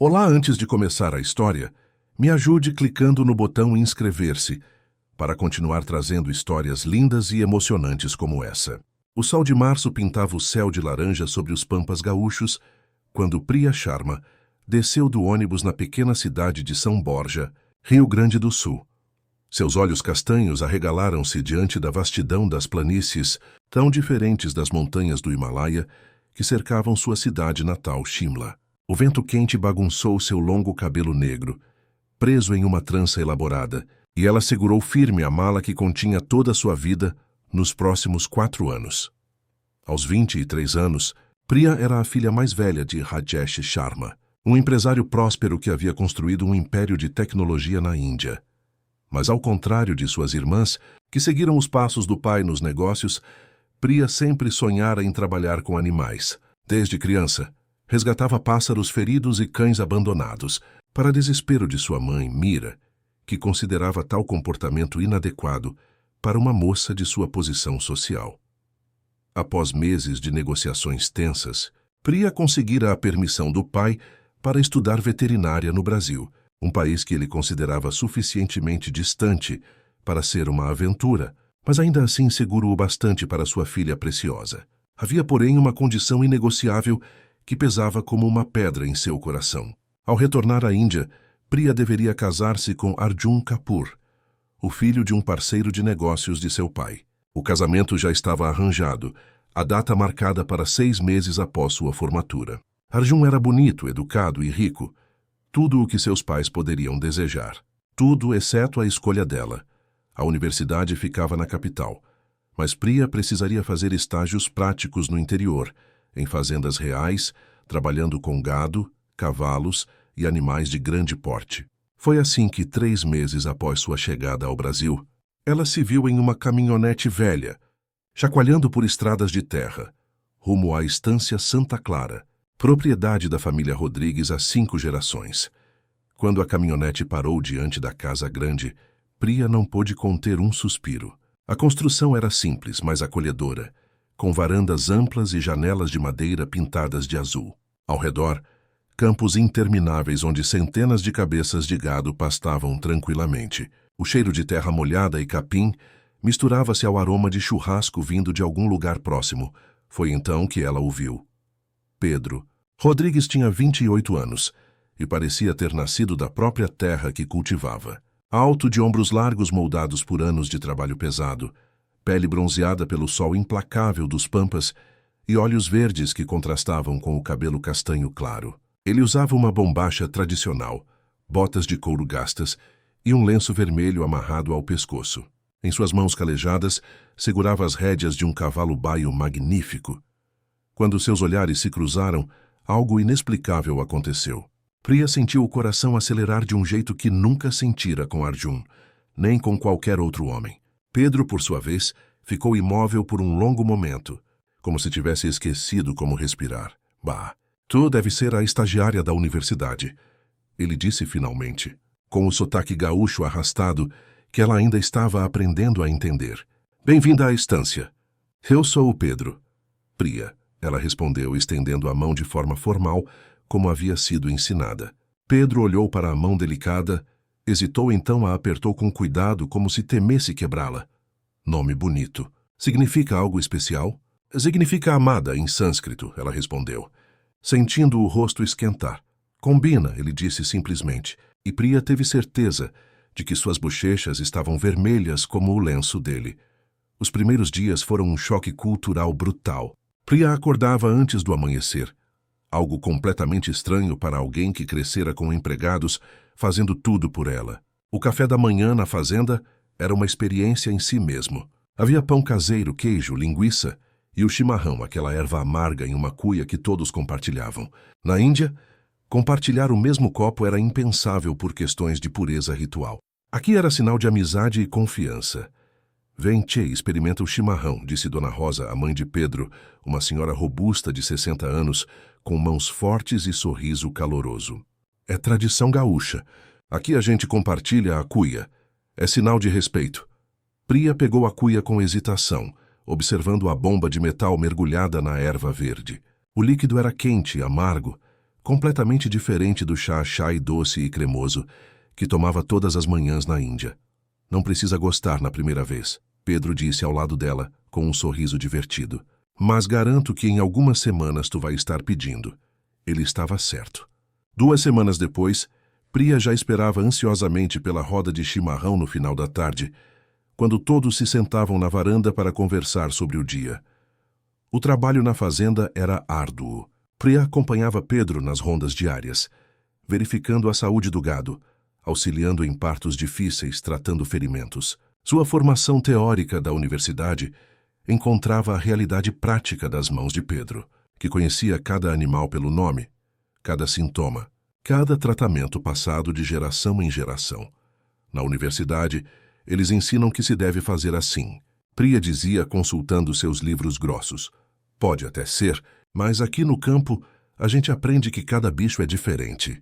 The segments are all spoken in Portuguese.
Olá, antes de começar a história, me ajude clicando no botão inscrever-se para continuar trazendo histórias lindas e emocionantes como essa. O sol de março pintava o céu de laranja sobre os pampas gaúchos quando Priya Sharma desceu do ônibus na pequena cidade de São Borja, Rio Grande do Sul. Seus olhos castanhos arregalaram-se diante da vastidão das planícies tão diferentes das montanhas do Himalaia que cercavam sua cidade natal, Shimla. O vento quente bagunçou seu longo cabelo negro, preso em uma trança elaborada, e ela segurou firme a mala que continha toda a sua vida nos próximos 4 anos. Aos 23 anos, Priya era a filha mais velha de Rajesh Sharma, um empresário próspero que havia construído um império de tecnologia na Índia. Mas ao contrário de suas irmãs, que seguiram os passos do pai nos negócios, Priya sempre sonhara em trabalhar com animais. Desde criança, resgatava pássaros feridos e cães abandonados, para desespero de sua mãe, Mira, que considerava tal comportamento inadequado para uma moça de sua posição social. Após meses de negociações tensas, Priya conseguira a permissão do pai para estudar veterinária no Brasil, um país que ele considerava suficientemente distante para ser uma aventura, mas ainda assim seguro o bastante para sua filha preciosa. Havia, porém, uma condição inegociável que pesava como uma pedra em seu coração. Ao retornar à Índia, Priya deveria casar-se com Arjun Kapoor, o filho de um parceiro de negócios de seu pai. O casamento já estava arranjado, a data marcada para 6 meses após sua formatura. Arjun era bonito, educado e rico, tudo o que seus pais poderiam desejar. Tudo exceto a escolha dela. A universidade ficava na capital, mas Priya precisaria fazer estágios práticos no interior, em fazendas reais, trabalhando com gado, cavalos e animais de grande porte. Foi assim que, 3 meses após sua chegada ao Brasil, ela se viu em uma caminhonete velha, chacoalhando por estradas de terra, rumo à estância Santa Clara, propriedade da família Rodrigues há 5 gerações. Quando a caminhonete parou diante da casa grande, Priya não pôde conter um suspiro. A construção era simples, mas acolhedora, com varandas amplas e janelas de madeira pintadas de azul. Ao redor, campos intermináveis onde centenas de cabeças de gado pastavam tranquilamente. O cheiro de terra molhada e capim misturava-se ao aroma de churrasco vindo de algum lugar próximo. Foi então que ela o viu. Pedro Rodrigues tinha 28 anos e parecia ter nascido da própria terra que cultivava. Alto, de ombros largos moldados por anos de trabalho pesado, pele bronzeada pelo sol implacável dos pampas e olhos verdes que contrastavam com o cabelo castanho claro. Ele usava uma bombacha tradicional, botas de couro gastas e um lenço vermelho amarrado ao pescoço. Em suas mãos calejadas, segurava as rédeas de um cavalo baio magnífico. Quando seus olhares se cruzaram, algo inexplicável aconteceu. Priya sentiu o coração acelerar de um jeito que nunca sentira com Arjun, nem com qualquer outro homem. Pedro, por sua vez, ficou imóvel por um longo momento, como se tivesse esquecido como respirar. Bah, tu deve ser a estagiária da universidade, ele disse finalmente, com o sotaque gaúcho arrastado que ela ainda estava aprendendo a entender. Bem-vinda à estância. Eu sou o Pedro. Priya, ela respondeu, estendendo a mão de forma formal, como havia sido ensinada. Pedro olhou para a mão delicada, hesitou, então a apertou com cuidado, como se temesse quebrá-la. Nome bonito. Significa algo especial? Significa amada em sânscrito, ela respondeu, sentindo o rosto esquentar. Combina, ele disse simplesmente, e Priya teve certeza de que suas bochechas estavam vermelhas como o lenço dele. Os primeiros dias foram um choque cultural brutal. Priya acordava antes do amanhecer, algo completamente estranho para alguém que crescera com empregados fazendo tudo por ela. O café da manhã na fazenda era uma experiência em si mesmo. Havia pão caseiro, queijo, linguiça e o chimarrão, aquela erva amarga em uma cuia que todos compartilhavam. Na Índia, compartilhar o mesmo copo era impensável por questões de pureza ritual. Aqui era sinal de amizade e confiança. Vem, tchê, experimenta o chimarrão, disse Dona Rosa, a mãe de Pedro, uma senhora robusta de 60 anos, com mãos fortes e sorriso caloroso. É tradição gaúcha. Aqui a gente compartilha a cuia. É sinal de respeito. Priya pegou a cuia com hesitação, observando a bomba de metal mergulhada na erva verde. O líquido era quente e amargo, completamente diferente do chá chai doce e cremoso que tomava todas as manhãs na Índia. Não precisa gostar na primeira vez, Pedro disse ao lado dela, com um sorriso divertido. Mas garanto que em algumas semanas tu vai estar pedindo. Ele estava certo. 2 semanas depois, Priya já esperava ansiosamente pela roda de chimarrão no final da tarde, quando todos se sentavam na varanda para conversar sobre o dia. O trabalho na fazenda era árduo. Priya acompanhava Pedro nas rondas diárias, verificando a saúde do gado, auxiliando em partos difíceis, tratando ferimentos. Sua formação teórica da universidade encontrava a realidade prática das mãos de Pedro, que conhecia cada animal pelo nome, cada sintoma, cada tratamento passado de geração em geração. Na universidade, eles ensinam que se deve fazer assim. Priya dizia consultando seus livros grossos. Pode até ser, mas aqui no campo a gente aprende que cada bicho é diferente.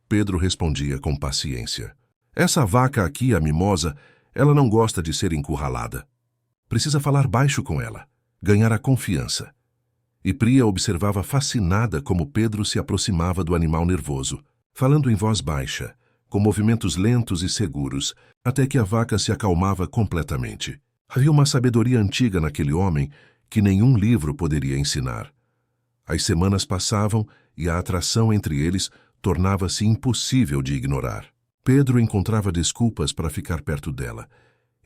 Pedro respondia com paciência. Essa vaca aqui, a mimosa, ela não gosta de ser encurralada. Precisa falar baixo com ela, ganhar a confiança. E Priya observava fascinada como Pedro se aproximava do animal nervoso, falando em voz baixa, com movimentos lentos e seguros, até que a vaca se acalmava completamente. Havia uma sabedoria antiga naquele homem que nenhum livro poderia ensinar. As semanas passavam e a atração entre eles tornava-se impossível de ignorar. Pedro encontrava desculpas para ficar perto dela,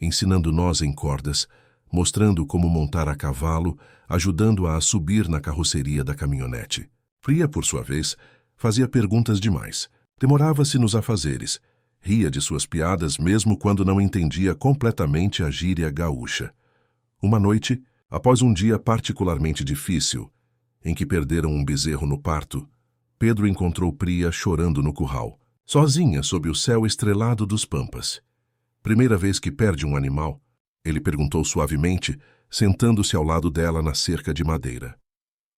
ensinando nós em cordas, mostrando como montar a cavalo, ajudando-a a subir na carroceria da caminhonete. Priya, por sua vez, fazia perguntas demais. Demorava-se nos afazeres. Ria de suas piadas mesmo quando não entendia completamente a gíria gaúcha. Uma noite, após um dia particularmente difícil, em que perderam um bezerro no parto, Pedro encontrou Priya chorando no curral, sozinha sob o céu estrelado dos pampas. Primeira vez que perde um animal, ele perguntou suavemente, sentando-se ao lado dela na cerca de madeira.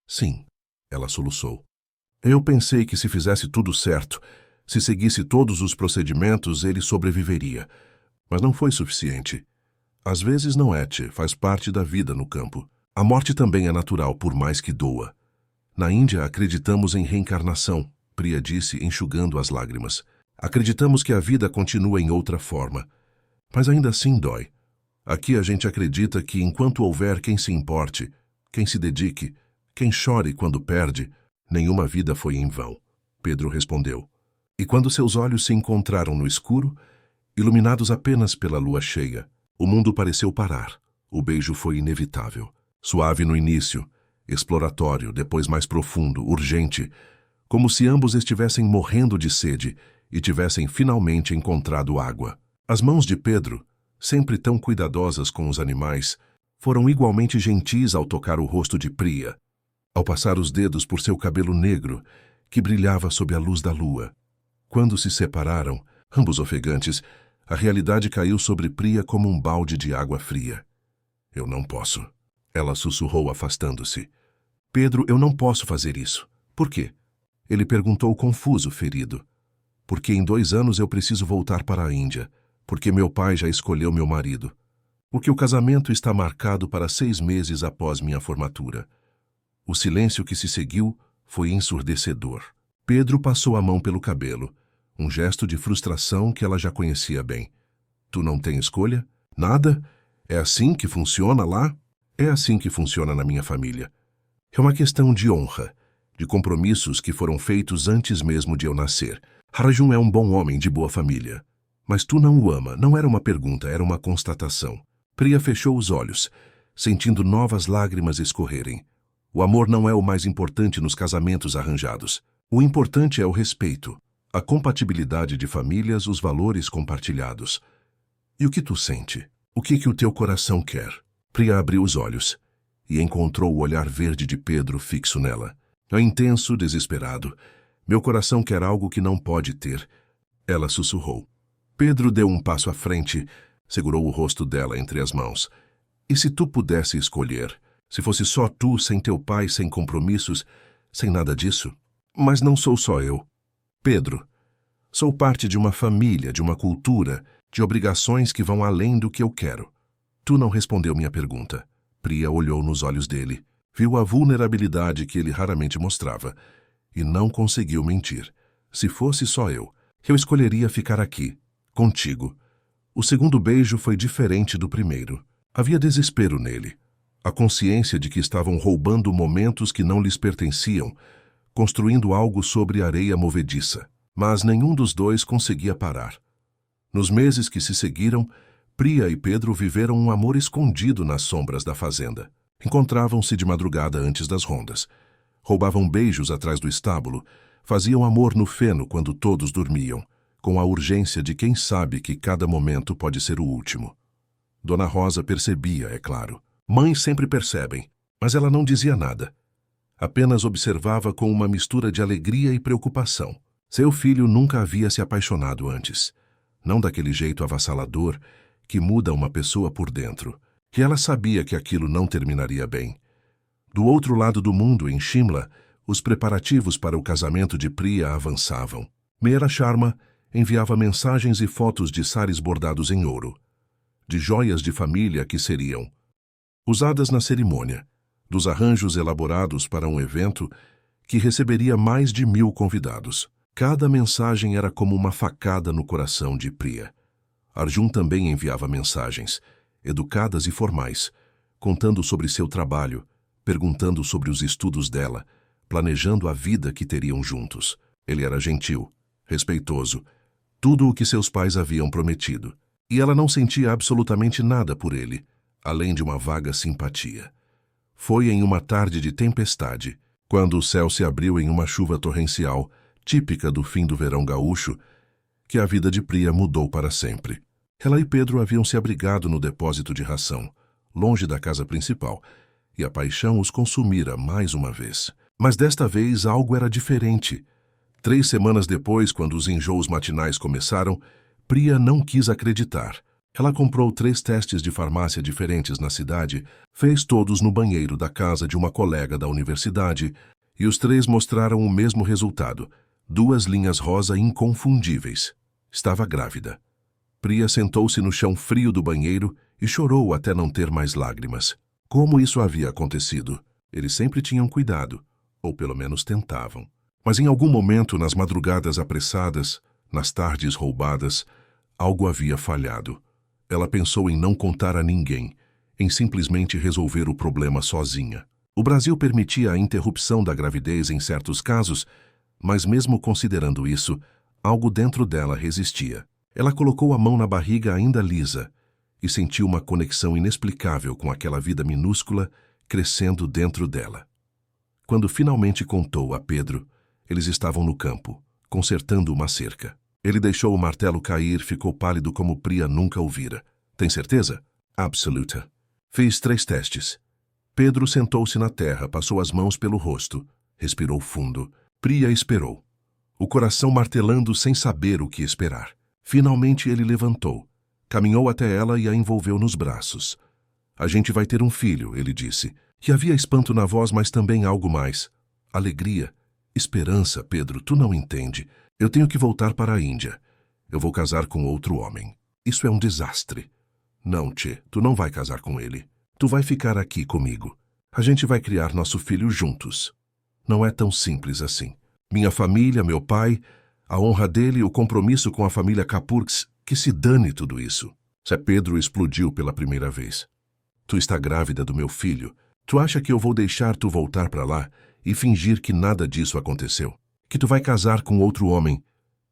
Sim, ela soluçou. Eu pensei que se fizesse tudo certo, se seguisse todos os procedimentos, ele sobreviveria. Mas não foi suficiente. Às vezes não é, tchê, faz parte da vida no campo. A morte também é natural, por mais que doa. Na Índia acreditamos em reencarnação, Priya disse, enxugando as lágrimas. Acreditamos que a vida continua em outra forma. Mas ainda assim dói. Aqui a gente acredita que enquanto houver quem se importe, quem se dedique, quem chore quando perde, nenhuma vida foi em vão. Pedro respondeu. E quando seus olhos se encontraram no escuro, iluminados apenas pela lua cheia, o mundo pareceu parar. O beijo foi inevitável. Suave no início, exploratório, depois mais profundo, urgente, como se ambos estivessem morrendo de sede e tivessem finalmente encontrado água. As mãos de Pedro, sempre tão cuidadosas com os animais, foram igualmente gentis ao tocar o rosto de Priya, ao passar os dedos por seu cabelo negro, que brilhava sob a luz da lua. Quando se separaram, ambos ofegantes, a realidade caiu sobre Priya como um balde de água fria. Eu não posso. Ela sussurrou, afastando-se. Pedro, eu não posso fazer isso. Por quê? Ele perguntou confuso, ferido. Porque em 2 anos eu preciso voltar para a Índia. Porque meu pai já escolheu meu marido. Porque o casamento está marcado para 6 meses após minha formatura. O silêncio que se seguiu foi ensurdecedor. Pedro passou a mão pelo cabelo, um gesto de frustração que ela já conhecia bem. Tu não tem escolha? Nada? É assim que funciona lá? É assim que funciona na minha família. É uma questão de honra, de compromissos que foram feitos antes mesmo de eu nascer. Arjun é um bom homem de boa família. Mas tu não o ama, não era uma pergunta, era uma constatação. Priya fechou os olhos, sentindo novas lágrimas escorrerem. O amor não é o mais importante nos casamentos arranjados. O importante é o respeito, a compatibilidade de famílias, os valores compartilhados. E o que tu sente? O que o teu coração quer? Priya abriu os olhos e encontrou o olhar verde de Pedro fixo nela. É intenso, desesperado. Meu coração quer algo que não pode ter. Ela sussurrou. Pedro deu um passo à frente, segurou o rosto dela entre as mãos. E se tu pudesse escolher? Se fosse só tu, sem teu pai, sem compromissos, sem nada disso? Mas não sou só eu. Pedro, sou parte de uma família, de uma cultura, de obrigações que vão além do que eu quero. Tu não respondeu minha pergunta. Priya olhou nos olhos dele, viu a vulnerabilidade que ele raramente mostrava, e não conseguiu mentir. Se fosse só eu escolheria ficar aqui, contigo. O segundo beijo foi diferente do primeiro. Havia desespero nele. A consciência de que estavam roubando momentos que não lhes pertenciam, construindo algo sobre areia movediça. Mas nenhum dos dois conseguia parar. Nos meses que se seguiram, Priya e Pedro viveram um amor escondido nas sombras da fazenda. Encontravam-se de madrugada antes das rondas. Roubavam beijos atrás do estábulo, faziam amor no feno quando todos dormiam, com a urgência de quem sabe que cada momento pode ser o último. Dona Rosa percebia, é claro. Mães sempre percebem, mas ela não dizia nada. Apenas observava com uma mistura de alegria e preocupação. Seu filho nunca havia se apaixonado antes. Não daquele jeito avassalador que muda uma pessoa por dentro. E ela sabia que aquilo não terminaria bem. Do outro lado do mundo, em Shimla, os preparativos para o casamento de Priya avançavam. Meera Sharma enviava mensagens e fotos de saris bordados em ouro, de joias de família que seriam usadas na cerimônia, dos arranjos elaborados para um evento que receberia mais de 1000 convidados. Cada mensagem era como uma facada no coração de Priya. Arjun também enviava mensagens, educadas e formais, contando sobre seu trabalho, perguntando sobre os estudos dela, planejando a vida que teriam juntos. Ele era gentil, respeitoso, tudo o que seus pais haviam prometido. E ela não sentia absolutamente nada por ele, além de uma vaga simpatia. Foi em uma tarde de tempestade, quando o céu se abriu em uma chuva torrencial, típica do fim do verão gaúcho, que a vida de Priya mudou para sempre. Ela e Pedro haviam se abrigado no depósito de ração, longe da casa principal, e a paixão os consumira mais uma vez. Mas desta vez algo era diferente. 3 semanas depois, quando os enjoos matinais começaram, Priya não quis acreditar. Ela comprou 3 testes de farmácia diferentes na cidade, fez todos no banheiro da casa de uma colega da universidade, e os 3 mostraram o mesmo resultado: 2 linhas rosa inconfundíveis. Estava grávida. Priya sentou-se no chão frio do banheiro e chorou até não ter mais lágrimas. Como isso havia acontecido? Eles sempre tinham cuidado, ou pelo menos tentavam. Mas em algum momento, nas madrugadas apressadas, nas tardes roubadas, algo havia falhado. Ela pensou em não contar a ninguém, em simplesmente resolver o problema sozinha. O Brasil permitia a interrupção da gravidez em certos casos, mas mesmo considerando isso, algo dentro dela resistia. Ela colocou a mão na barriga ainda lisa e sentiu uma conexão inexplicável com aquela vida minúscula crescendo dentro dela. Quando finalmente contou a Pedro, eles estavam no campo, consertando uma cerca. Ele deixou o martelo cair, ficou pálido como Priya nunca o vira. Tem certeza? Absoluta. Fiz 3 testes. Pedro sentou-se na terra, passou as mãos pelo rosto, respirou fundo. Priya esperou, o coração martelando sem saber o que esperar. Finalmente ele levantou, caminhou até ela e a envolveu nos braços. A gente vai ter um filho, ele disse. E havia espanto na voz, mas também algo mais. Alegria, esperança. Pedro, tu não entende. Eu tenho que voltar para a Índia. Eu vou casar com outro homem. Isso é um desastre. Não, Tchê, tu não vai casar com ele. Tu vai ficar aqui comigo. A gente vai criar nosso filho juntos. Não é tão simples assim. Minha família, meu pai, a honra dele, o compromisso com a família Kapurks, que se dane tudo isso. Pedro explodiu pela primeira vez. Tu está grávida do meu filho. Tu acha que eu vou deixar tu voltar para lá e fingir que nada disso aconteceu? Que tu vai casar com outro homem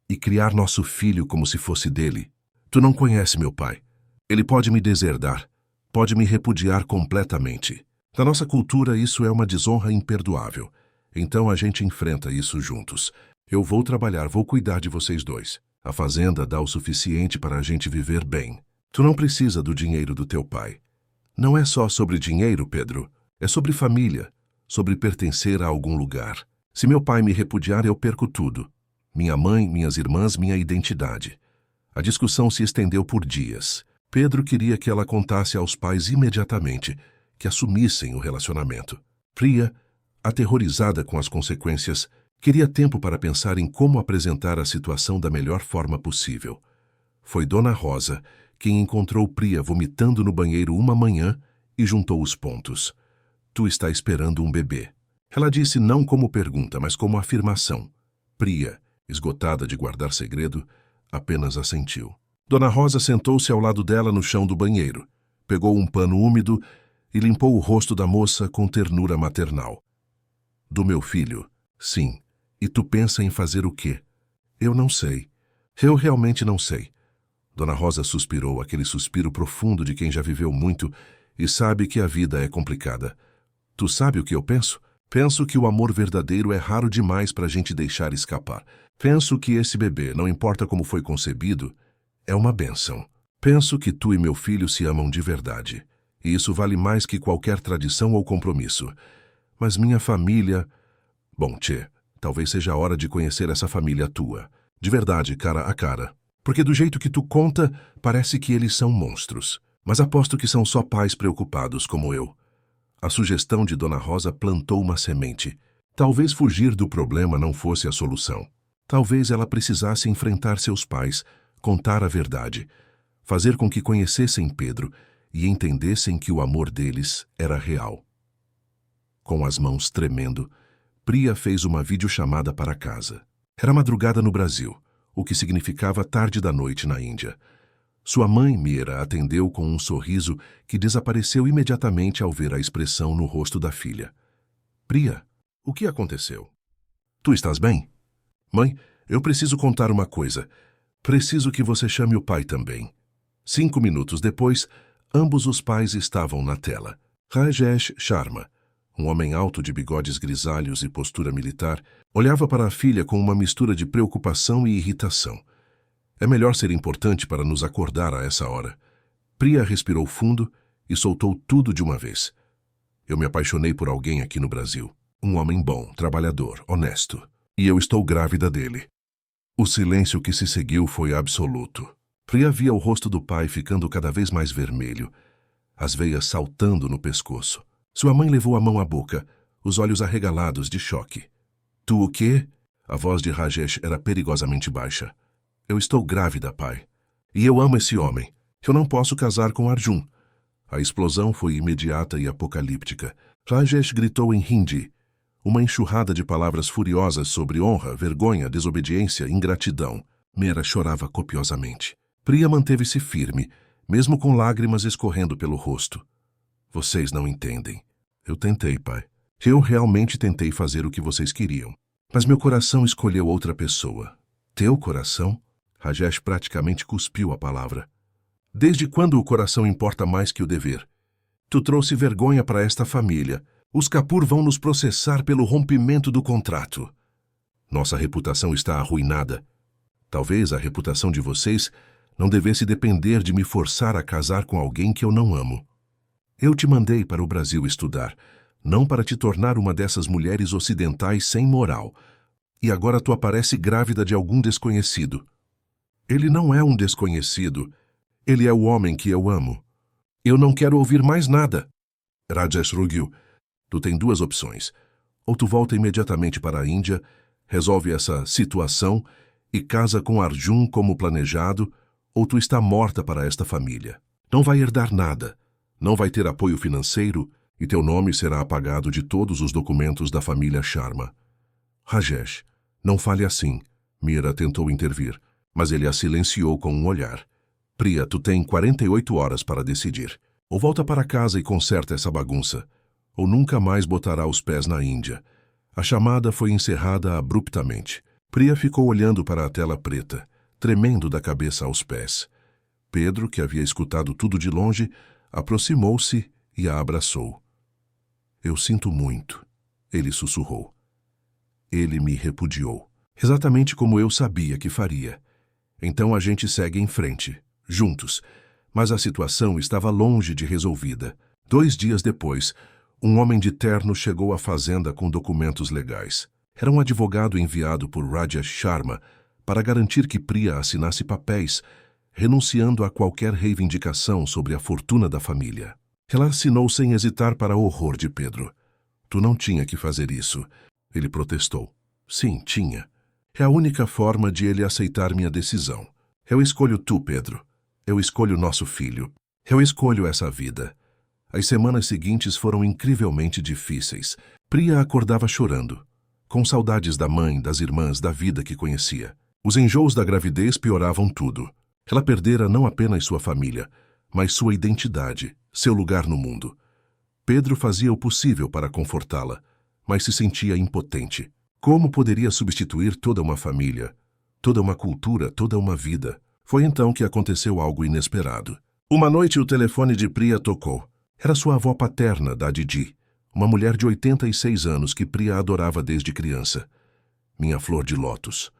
e criar nosso filho como se fosse dele? Tu não conhece meu pai. Ele pode me deserdar, pode me repudiar completamente. Na nossa cultura, isso é uma desonra imperdoável. Então a gente enfrenta isso juntos. Eu vou trabalhar, vou cuidar de vocês dois. A fazenda dá o suficiente para a gente viver bem. Tu não precisa do dinheiro do teu pai. Não é só sobre dinheiro, Pedro. É sobre família, sobre pertencer a algum lugar. Se meu pai me repudiar, eu perco tudo. Minha mãe, minhas irmãs, minha identidade. A discussão se estendeu por dias. Pedro queria que ela contasse aos pais imediatamente, que assumissem o relacionamento. Priya, aterrorizada com as consequências, queria tempo para pensar em como apresentar a situação da melhor forma possível. Foi Dona Rosa quem encontrou Priya vomitando no banheiro uma manhã e juntou os pontos. Tu está esperando um bebê. Ela disse não como pergunta, mas como afirmação. Priya, esgotada de guardar segredo, apenas assentiu. Dona Rosa sentou-se ao lado dela no chão do banheiro, pegou um pano úmido e limpou o rosto da moça com ternura maternal. Do meu filho, sim. E tu pensa em fazer o quê? Eu não sei. Eu realmente não sei. Dona Rosa suspirou, aquele suspiro profundo de quem já viveu muito e sabe que a vida é complicada. Tu sabe o que eu penso? Penso que o amor verdadeiro é raro demais para a gente deixar escapar. Penso que esse bebê, não importa como foi concebido, é uma bênção. Penso que tu e meu filho se amam de verdade. E isso vale mais que qualquer tradição ou compromisso. Mas minha família... Bom, tchê, talvez seja a hora de conhecer essa família tua. De verdade, cara a cara. Porque do jeito que tu conta, parece que eles são monstros. Mas aposto que são só pais preocupados como eu. A sugestão de Dona Rosa plantou uma semente. Talvez fugir do problema não fosse a solução. Talvez ela precisasse enfrentar seus pais, contar a verdade, fazer com que conhecessem Pedro e entendessem que o amor deles era real. Com as mãos tremendo, Priya fez uma videochamada para casa. Era madrugada no Brasil, o que significava tarde da noite na Índia. Sua mãe, Mira, atendeu com um sorriso que desapareceu imediatamente ao ver a expressão no rosto da filha. Priya, o que aconteceu? Tu estás bem? Mãe, eu preciso contar uma coisa. Preciso que você chame o pai também. 5 minutos depois, ambos os pais estavam na tela. Rajesh Sharma, um homem alto de bigodes grisalhos e postura militar, olhava para a filha com uma mistura de preocupação e irritação. É melhor ser importante para nos acordar a essa hora. Priya respirou fundo e soltou tudo de uma vez. Eu me apaixonei por alguém aqui no Brasil. Um homem bom, trabalhador, honesto. E eu estou grávida dele. O silêncio que se seguiu foi absoluto. Priya via o rosto do pai ficando cada vez mais vermelho, as veias saltando no pescoço. Sua mãe levou a mão à boca, os olhos arregalados de choque. Tu o quê? A voz de Rajesh era perigosamente baixa. Eu estou grávida, pai. E eu amo esse homem. Eu não posso casar com Arjun. A explosão foi imediata e apocalíptica. Rajesh gritou em hindi, uma enxurrada de palavras furiosas sobre honra, vergonha, desobediência, ingratidão. Mera chorava copiosamente. Priya manteve-se firme, mesmo com lágrimas escorrendo pelo rosto. Vocês não entendem. Eu tentei, pai. Eu realmente tentei fazer o que vocês queriam. Mas meu coração escolheu outra pessoa. Teu coração? Rajesh praticamente cuspiu a palavra. Desde quando o coração importa mais que o dever? Tu trouxe vergonha para esta família. Os Kapoor vão nos processar pelo rompimento do contrato. Nossa reputação está arruinada. Talvez a reputação de vocês não devesse depender de me forçar a casar com alguém que eu não amo. Eu te mandei para o Brasil estudar, não para te tornar uma dessas mulheres ocidentais sem moral. E agora tu aparece grávida de algum desconhecido. Ele não é um desconhecido. Ele é o homem que eu amo. Eu não quero ouvir mais nada. Rajesh rugiu. Tu tem 2 opções. Ou tu volta imediatamente para a Índia, resolve essa situação e casa com Arjun como planejado, ou tu está morta para esta família. Não vai herdar nada. Não vai ter apoio financeiro e teu nome será apagado de todos os documentos da família Sharma. Rajesh, não fale assim. Mira tentou intervir, mas ele a silenciou com um olhar. Priya, tu tem 48 horas para decidir. Ou volta para casa e conserta essa bagunça, ou nunca mais botará os pés na Índia. A chamada foi encerrada abruptamente. Priya ficou olhando para a tela preta, tremendo da cabeça aos pés. Pedro, que havia escutado tudo de longe, aproximou-se e a abraçou. Eu sinto muito, ele sussurrou. Ele me repudiou, exatamente como eu sabia que faria. Então a gente segue em frente, juntos, mas a situação estava longe de resolvida. 2 dias depois, um homem de terno chegou à fazenda com documentos legais. Era um advogado enviado por Rajesh Sharma para garantir que Priya assinasse papéis, renunciando a qualquer reivindicação sobre a fortuna da família. Ela assinou sem hesitar para o horror de Pedro. Tu não tinha que fazer isso. Ele protestou. Sim, tinha. É a única forma de ele aceitar minha decisão. Eu escolho tu, Pedro. Eu escolho nosso filho. Eu escolho essa vida. As semanas seguintes foram incrivelmente difíceis. Priya acordava chorando, com saudades da mãe, das irmãs, da vida que conhecia. Os enjoos da gravidez pioravam tudo. Ela perdera não apenas sua família, mas sua identidade, seu lugar no mundo. Pedro fazia o possível para confortá-la, mas se sentia impotente. Como poderia substituir toda uma família, toda uma cultura, toda uma vida? Foi então que aconteceu algo inesperado. Uma noite o telefone de Priya tocou. Era sua avó paterna, Dadidi, uma mulher de 86 anos que Priya adorava desde criança. Minha flor de lótus.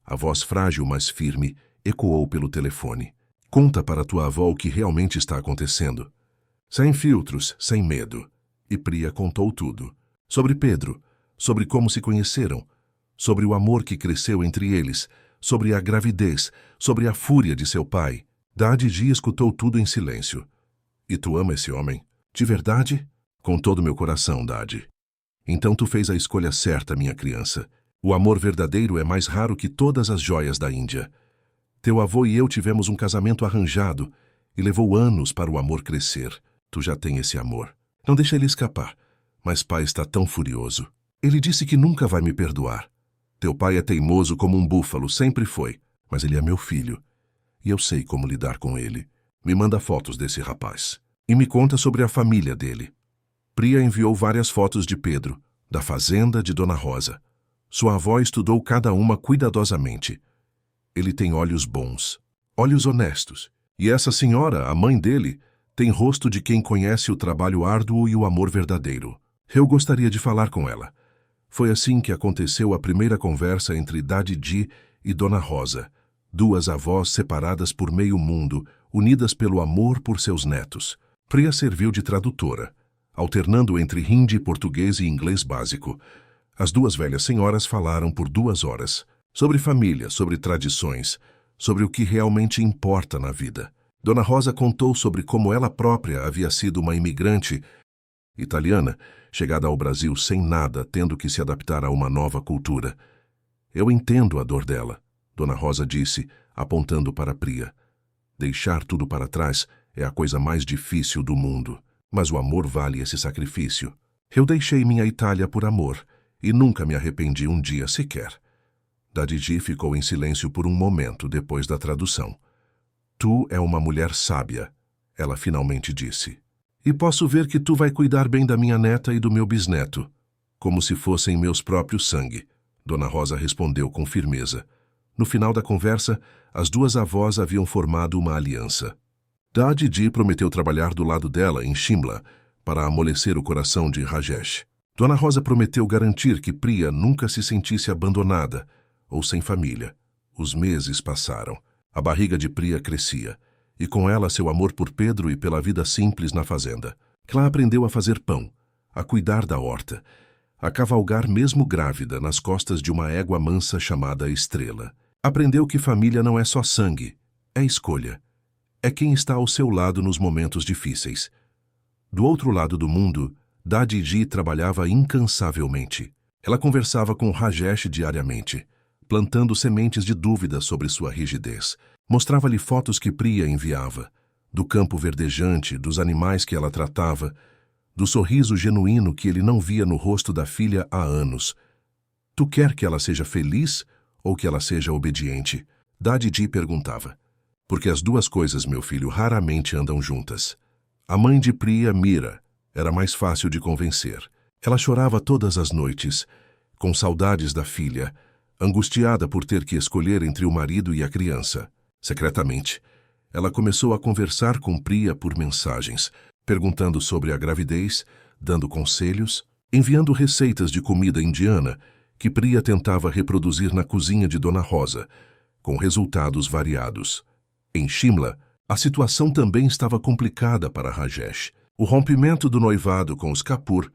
A voz frágil, mas firme, ecoou pelo telefone. Conta para tua avó o que realmente está acontecendo. Sem filtros, sem medo. E Priya contou tudo. Sobre Pedro, sobre como se conheceram, sobre o amor que cresceu entre eles, sobre a gravidez, sobre a fúria de seu pai. Dadidi escutou tudo em silêncio. E tu ama esse homem? De verdade? Com todo meu coração, Dadi. Então tu fez a escolha certa, minha criança. O amor verdadeiro é mais raro que todas as joias da Índia. Teu avô e eu tivemos um casamento arranjado e levou anos para o amor crescer. Tu já tem esse amor. Não deixa ele escapar. Mas pai está tão furioso. Ele disse que nunca vai me perdoar. Teu pai é teimoso como um búfalo, sempre foi. Mas ele é meu filho. E eu sei como lidar com ele. Me manda fotos desse rapaz. E me conta sobre a família dele. Priya enviou várias fotos de Pedro, da fazenda de Dona Rosa. Sua avó estudou cada uma cuidadosamente. Ele tem olhos bons, olhos honestos. E essa senhora, a mãe dele, tem rosto de quem conhece o trabalho árduo e o amor verdadeiro. Eu gostaria de falar com ela. Foi assim que aconteceu a primeira conversa entre Dadidi e Dona Rosa, duas avós separadas por meio mundo, unidas pelo amor por seus netos. Priya serviu de tradutora, alternando entre hindi, português e inglês básico. As duas velhas senhoras falaram por 2 horas, sobre família, sobre tradições, sobre o que realmente importa na vida. Dona Rosa contou sobre como ela própria havia sido uma imigrante italiana, chegada ao Brasil sem nada, tendo que se adaptar a uma nova cultura. Eu entendo a dor dela, Dona Rosa disse, apontando para Priya. Deixar tudo para trás é a coisa mais difícil do mundo, mas o amor vale esse sacrifício. Eu deixei minha Itália por amor e nunca me arrependi um dia sequer. Dadidi ficou em silêncio por um momento depois da tradução. Tu é uma mulher sábia, ela finalmente disse. E posso ver que tu vai cuidar bem da minha neta e do meu bisneto, como se fossem meus próprios sangue, Dona Rosa respondeu com firmeza. No final da conversa, as duas avós haviam formado uma aliança. Dadidi prometeu trabalhar do lado dela em Shimla para amolecer o coração de Rajesh. Dona Rosa prometeu garantir que Priya nunca se sentisse abandonada ou sem família. Os meses passaram. A barriga de Priya crescia, e com ela seu amor por Pedro e pela vida simples na fazenda. Ela aprendeu a fazer pão, a cuidar da horta, a cavalgar mesmo grávida nas costas de uma égua mansa chamada Estrela. Aprendeu que família não é só sangue, é escolha. É quem está ao seu lado nos momentos difíceis. Do outro lado do mundo, Dadidi trabalhava incansavelmente. Ela conversava com Rajesh diariamente, plantando sementes de dúvida sobre sua rigidez. Mostrava-lhe fotos que Priya enviava, do campo verdejante, dos animais que ela tratava, do sorriso genuíno que ele não via no rosto da filha há anos. Tu quer que ela seja feliz ou que ela seja obediente? Dadidi perguntava. Porque as duas coisas, meu filho, raramente andam juntas. A mãe de Priya, Mira, era mais fácil de convencer. Ela chorava todas as noites, com saudades da filha, angustiada por ter que escolher entre o marido e a criança. Secretamente, ela começou a conversar com Priya por mensagens, perguntando sobre a gravidez, dando conselhos, enviando receitas de comida indiana que Priya tentava reproduzir na cozinha de Dona Rosa, com resultados variados. Em Shimla, a situação também estava complicada para Rajesh. O rompimento do noivado com os Kapoor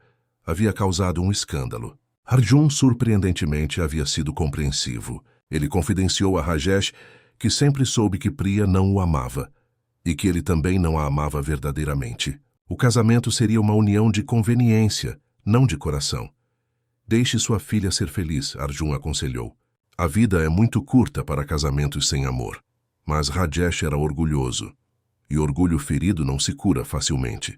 havia causado um escândalo. Arjun, surpreendentemente, havia sido compreensivo. Ele confidenciou a Rajesh que sempre soube que Priya não o amava e que ele também não a amava verdadeiramente. O casamento seria uma união de conveniência, não de coração. Deixe sua filha ser feliz, Arjun aconselhou. A vida é muito curta para casamentos sem amor. Mas Rajesh era orgulhoso, e orgulho ferido não se cura facilmente.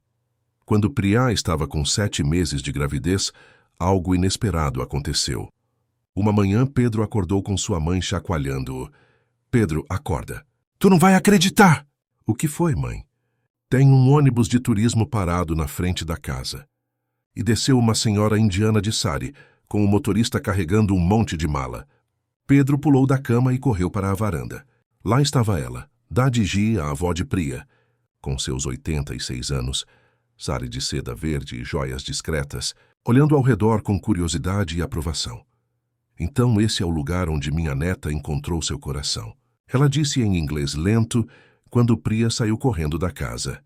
Quando Priya estava com 7 meses de gravidez, algo inesperado aconteceu. Uma manhã, Pedro acordou com sua mãe chacoalhando-o. Pedro, acorda. Tu não vai acreditar! O que foi, mãe? Tem um ônibus de turismo parado na frente da casa. E desceu uma senhora indiana de sari, com o motorista carregando um monte de mala. Pedro pulou da cama e correu para a varanda. Lá estava ela, Dadiji, a avó de Priya, com seus 86 anos, sari de seda verde e joias discretas, olhando ao redor com curiosidade e aprovação. Então esse é o lugar onde minha neta encontrou seu coração. Ela disse em inglês lento, quando Priya saiu correndo da casa.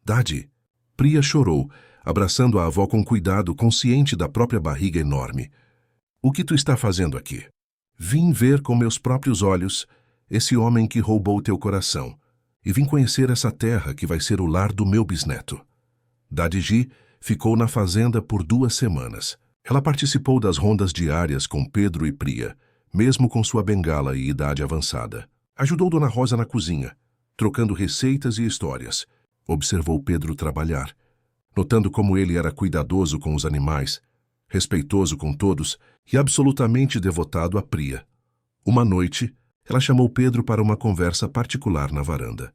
Dadi. Priya chorou, abraçando a avó com cuidado, consciente da própria barriga enorme. O que tu está fazendo aqui? Vim ver com meus próprios olhos esse homem que roubou teu coração, e vim conhecer essa terra que vai ser o lar do meu bisneto. Dadiji ficou na fazenda por 2 semanas. Ela participou das rondas diárias com Pedro e Priya, mesmo com sua bengala e idade avançada. Ajudou Dona Rosa na cozinha, trocando receitas e histórias. Observou Pedro trabalhar, notando como ele era cuidadoso com os animais, respeitoso com todos e absolutamente devotado a Priya. Uma noite, ela chamou Pedro para uma conversa particular na varanda.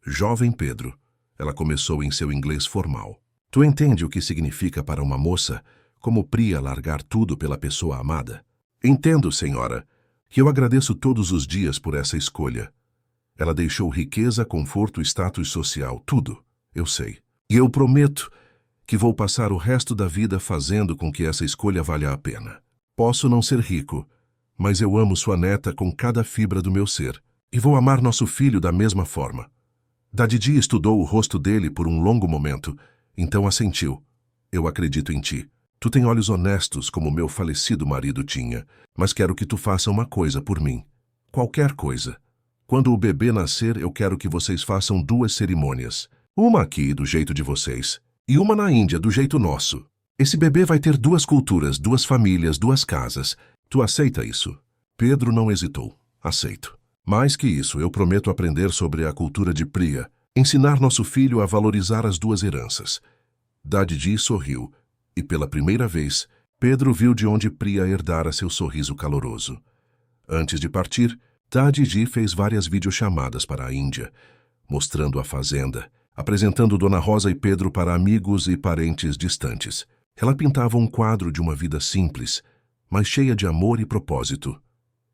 Jovem Pedro, ela começou em seu inglês formal. Tu entende o que significa para uma moça como Priya largar tudo pela pessoa amada? Entendo, senhora, que eu agradeço todos os dias por essa escolha. Ela deixou riqueza, conforto, status social, tudo, eu sei. E eu prometo que vou passar o resto da vida fazendo com que essa escolha valha a pena. Posso não ser rico, mas eu amo sua neta com cada fibra do meu ser, e vou amar nosso filho da mesma forma. Dadiji estudou o rosto dele por um longo momento, então assentiu. Eu acredito em ti. Tu tem olhos honestos como meu falecido marido tinha, mas quero que tu faça uma coisa por mim. Qualquer coisa. Quando o bebê nascer, eu quero que vocês façam 2 cerimônias. Uma aqui, do jeito de vocês, e uma na Índia, do jeito nosso. Esse bebê vai ter 2 culturas, 2 famílias, 2 casas. Tu aceita isso? Pedro não hesitou. Aceito. Mais que isso, eu prometo aprender sobre a cultura de Priya, ensinar nosso filho a valorizar as 2 heranças. Dadiji sorriu, e pela primeira vez, Pedro viu de onde Priya herdara seu sorriso caloroso. Antes de partir, Dadiji fez várias videochamadas para a Índia, mostrando a fazenda, apresentando Dona Rosa e Pedro para amigos e parentes distantes. Ela pintava um quadro de uma vida simples, mas cheia de amor e propósito.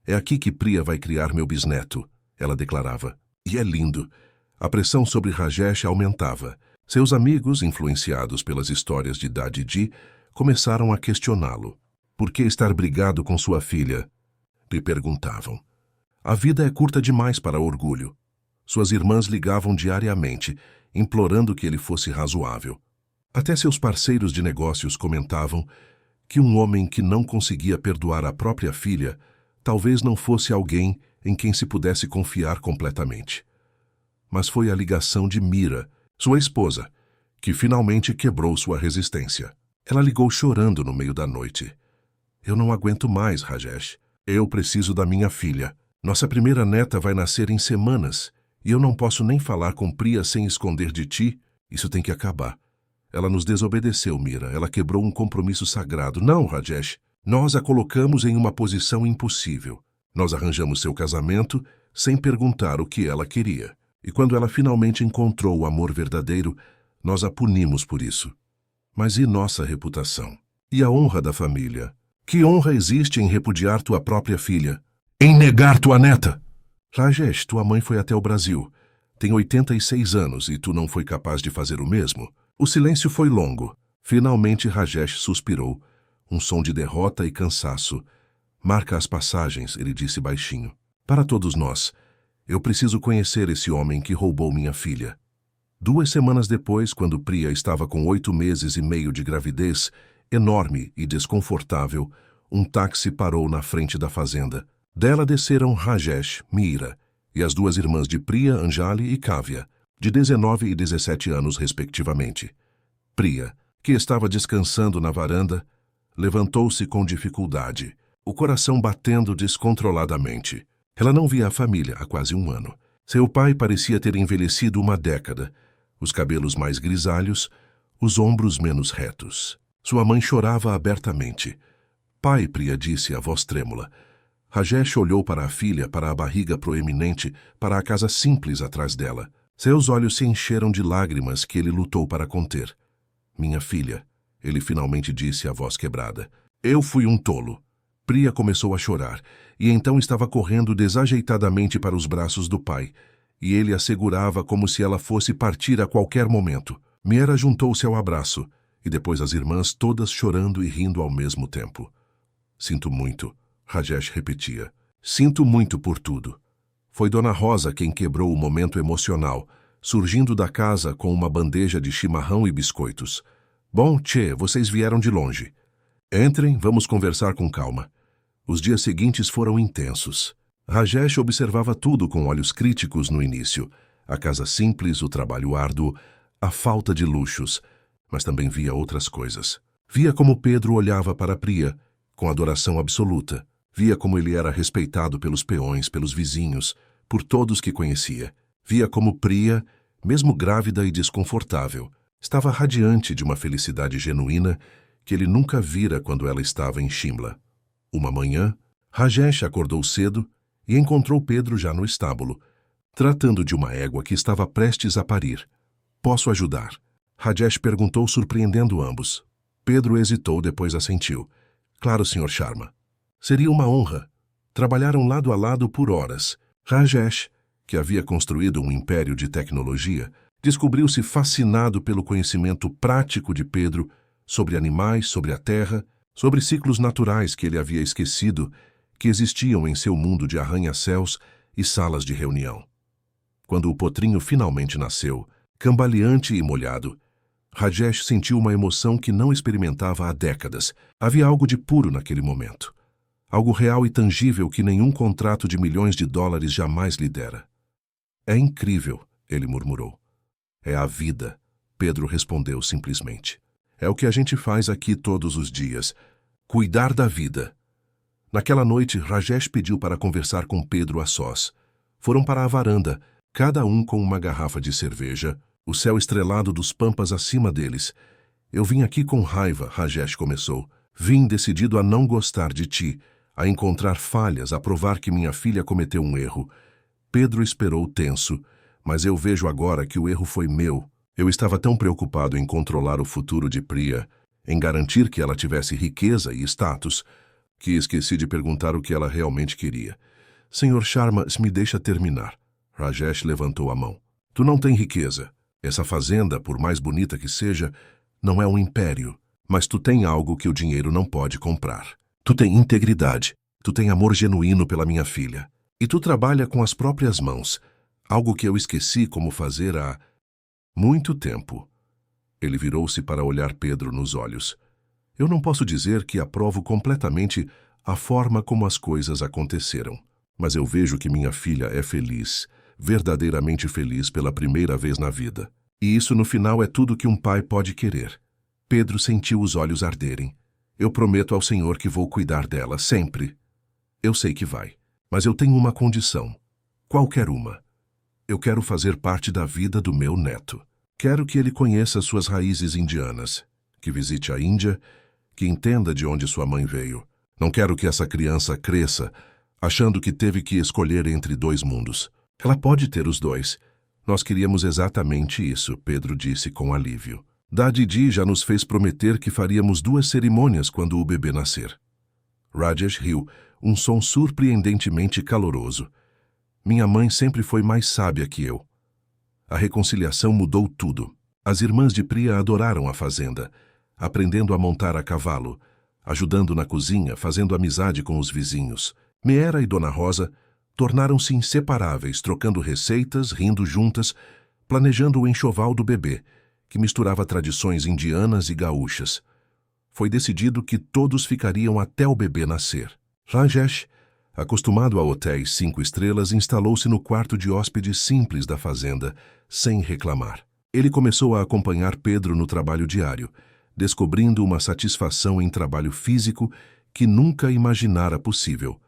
É aqui que Priya vai criar meu bisneto, ela declarava. E é lindo. A pressão sobre Rajesh aumentava. Seus amigos, influenciados pelas histórias de Dadiji, começaram a questioná-lo. Por que estar brigado com sua filha? Lhe perguntavam. A vida é curta demais para orgulho. Suas irmãs ligavam diariamente, implorando que ele fosse razoável. Até seus parceiros de negócios comentavam que um homem que não conseguia perdoar a própria filha talvez não fosse alguém em quem se pudesse confiar completamente. Mas foi a ligação de Mira, sua esposa, que finalmente quebrou sua resistência. Ela ligou chorando no meio da noite. Eu não aguento mais, Rajesh. Eu preciso da minha filha. Nossa primeira neta vai nascer em semanas, e eu não posso nem falar com Priya sem esconder de ti. Isso tem que acabar. Ela nos desobedeceu, Mira. Ela quebrou um compromisso sagrado. Não, Rajesh. Nós a colocamos em uma posição impossível. Nós arranjamos seu casamento sem perguntar o que ela queria. E quando ela finalmente encontrou o amor verdadeiro, nós a punimos por isso. Mas e nossa reputação? E a honra da família? Que honra existe em repudiar tua própria filha? Em negar tua neta? Rajesh, tua mãe foi até o Brasil. Tem 86 anos e tu não foi capaz de fazer o mesmo? O silêncio foi longo. Finalmente Rajesh suspirou. Um som de derrota e cansaço. Marca as passagens, ele disse baixinho. Para todos nós, eu preciso conhecer esse homem que roubou minha filha. 2 semanas depois, quando Priya estava com 8 meses e meio de gravidez, enorme e desconfortável, um táxi parou na frente da fazenda. Dela desceram Rajesh, Mira e as 2 irmãs de Priya, Anjali e Kavya, de 19 e 17 anos respectivamente. Priya, que estava descansando na varanda, levantou-se com dificuldade, o coração batendo descontroladamente. Ela não via a família há quase 1 ano. Seu pai parecia ter envelhecido 1 década, os cabelos mais grisalhos, os ombros menos retos. Sua mãe chorava abertamente. Pai, Priya disse a voz trêmula. Rajesh olhou para a filha, para a barriga proeminente, para a casa simples atrás dela. Seus olhos se encheram de lágrimas que ele lutou para conter. Minha filha, ele finalmente disse a voz quebrada. Eu fui um tolo. Priya começou a chorar, e então estava correndo desajeitadamente para os braços do pai, e ele a segurava como se ela fosse partir a qualquer momento. Meera juntou-se ao abraço, e depois as irmãs todas chorando e rindo ao mesmo tempo. Sinto muito, Rajesh repetia. Sinto muito por tudo. Foi Dona Rosa quem quebrou o momento emocional, surgindo da casa com uma bandeja de chimarrão e biscoitos. Bom, tchê, vocês vieram de longe. Entrem, vamos conversar com calma. Os dias seguintes foram intensos. Rajesh observava tudo com olhos críticos no início. A casa simples, o trabalho árduo, a falta de luxos. Mas também via outras coisas. Via como Pedro olhava para Priya, com adoração absoluta. Via como ele era respeitado pelos peões, pelos vizinhos, por todos que conhecia. Via como Priya, mesmo grávida e desconfortável, estava radiante de uma felicidade genuína que ele nunca vira quando ela estava em Shimla. Uma manhã, Rajesh acordou cedo e encontrou Pedro já no estábulo, tratando de uma égua que estava prestes a parir. Posso ajudar? Rajesh perguntou, surpreendendo ambos. Pedro hesitou, depois assentiu. Claro, Sr. Sharma. Seria uma honra. Trabalharam lado a lado por horas. Rajesh, que havia construído um império de tecnologia, descobriu-se fascinado pelo conhecimento prático de Pedro sobre animais, sobre a terra, sobre ciclos naturais que ele havia esquecido que existiam em seu mundo de arranha-céus e salas de reunião. Quando o potrinho finalmente nasceu, cambaleante e molhado, Rajesh sentiu uma emoção que não experimentava há décadas. Havia algo de puro naquele momento. Algo real e tangível que nenhum contrato de milhões de dólares jamais lhe dera. É incrível, ele murmurou. É a vida, Pedro respondeu simplesmente. É o que a gente faz aqui todos os dias. Cuidar da vida. Naquela noite, Rajesh pediu para conversar com Pedro a sós. Foram para a varanda, cada um com uma garrafa de cerveja, o céu estrelado dos pampas acima deles. Eu vim aqui com raiva, Rajesh começou. Vim decidido a não gostar de ti, a encontrar falhas, a provar que minha filha cometeu um erro. Pedro esperou tenso, mas eu vejo agora que o erro foi meu. Eu estava tão preocupado em controlar o futuro de Priya, em garantir que ela tivesse riqueza e status, que esqueci de perguntar o que ela realmente queria. Sr. Sharma, me deixa terminar. Rajesh levantou a mão. Tu não tem riqueza. Essa fazenda, por mais bonita que seja, não é um império, mas tu tem algo que o dinheiro não pode comprar. Tu tem integridade, tu tem amor genuíno pela minha filha, e tu trabalha com as próprias mãos, algo que eu esqueci como fazer há muito tempo. Ele virou-se para olhar Pedro nos olhos. Eu não posso dizer que aprovo completamente a forma como as coisas aconteceram, mas eu vejo que minha filha é feliz, verdadeiramente feliz pela primeira vez na vida. E isso no final é tudo que um pai pode querer. Pedro sentiu os olhos arderem. Eu prometo ao Senhor que vou cuidar dela, sempre. Eu sei que vai, mas eu tenho uma condição. Qualquer uma. Eu quero fazer parte da vida do meu neto. Quero que ele conheça suas raízes indianas, que visite a Índia, que entenda de onde sua mãe veio. Não quero que essa criança cresça achando que teve que escolher entre dois mundos. Ela pode ter os dois. Nós queríamos exatamente isso, Pedro disse com alívio. Didi já nos fez prometer que faríamos 2 cerimônias quando o bebê nascer. Rajesh riu, um som surpreendentemente caloroso. Minha mãe sempre foi mais sábia que eu. A reconciliação mudou tudo. As irmãs de Priya adoraram a fazenda, aprendendo a montar a cavalo, ajudando na cozinha, fazendo amizade com os vizinhos. Meera e Dona Rosa tornaram-se inseparáveis, trocando receitas, rindo juntas, planejando o enxoval do bebê, que misturava tradições indianas e gaúchas. Foi decidido que todos ficariam até o bebê nascer. Rajesh, acostumado a hotéis 5 estrelas, instalou-se no quarto de hóspede simples da fazenda, sem reclamar. Ele começou a acompanhar Pedro no trabalho diário, descobrindo uma satisfação em trabalho físico que nunca imaginara possível.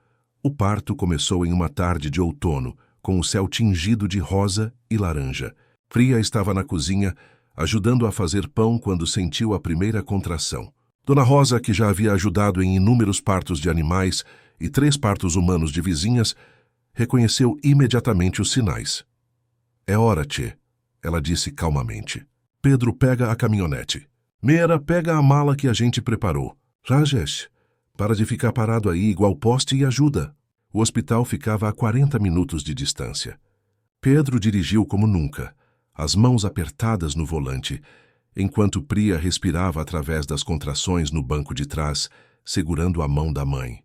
O parto começou em uma tarde de outono, com o céu tingido de rosa e laranja. Priya estava na cozinha, ajudando a fazer pão quando sentiu a primeira contração. Dona Rosa, que já havia ajudado em inúmeros partos de animais e 3 partos humanos de vizinhas, reconheceu imediatamente os sinais. É hora, tchê, ela disse calmamente. Pedro pega a caminhonete. Meera pega a mala que a gente preparou. Rajesh, para de ficar parado aí igual poste e ajuda. O hospital ficava a 40 minutos de distância. Pedro dirigiu como nunca, as mãos apertadas no volante, enquanto Priya respirava através das contrações no banco de trás, segurando a mão da mãe.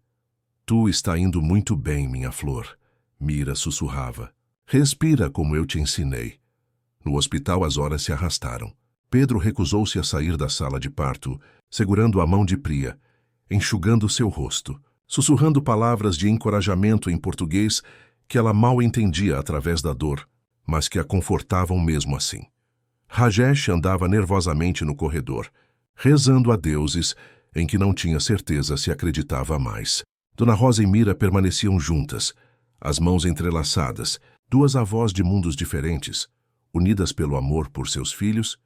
Tu está indo muito bem, minha flor, Meera sussurrava. Respira como eu te ensinei. No hospital as horas se arrastaram. Pedro recusou-se a sair da sala de parto, segurando a mão de Priya, enxugando seu rosto, sussurrando palavras de encorajamento em português que ela mal entendia através da dor, mas que a confortavam mesmo assim. Rajesh andava nervosamente no corredor, rezando a deuses em que não tinha certeza se acreditava mais. Dona Rosa e Meera permaneciam juntas, as mãos entrelaçadas, 2 avós de mundos diferentes, unidas pelo amor por seus filhos